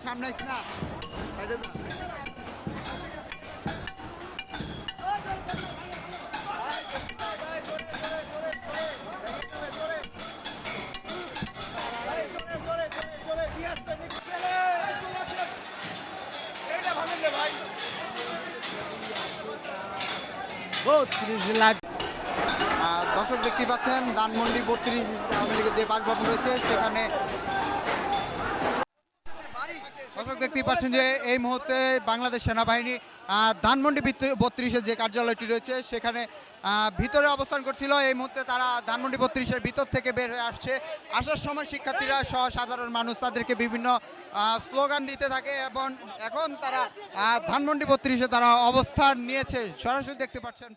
সামনে আইস না সাইডে না। দর্শক দেখতে পাচ্ছেন ধানমন্ডি 32 আওয়ামী লীগের যে বাসভবন রয়েছে সেখানে দর্শক দেখতেই পাচ্ছেন যে এই মুহূর্তে বাংলাদেশ সেনাবাহিনী ধানমন্ডি 32-এর যে কার্যালয়টি রয়েছে সেখানে ভিতরে অবস্থান করছিল। এই মুহূর্তে তারা ধানমন্ডি 32-এর ভিতর থেকে বের হয়ে আসছে। আসার সময় শিক্ষার্থীরা সহ সাধারণ মানুষ তাদেরকে বিভিন্ন স্লোগান দিতে থাকে এবং এখন তারা ধানমন্ডি 32-এ তারা অবস্থান নিয়েছে। সরাসরি দেখতে পাচ্ছেন।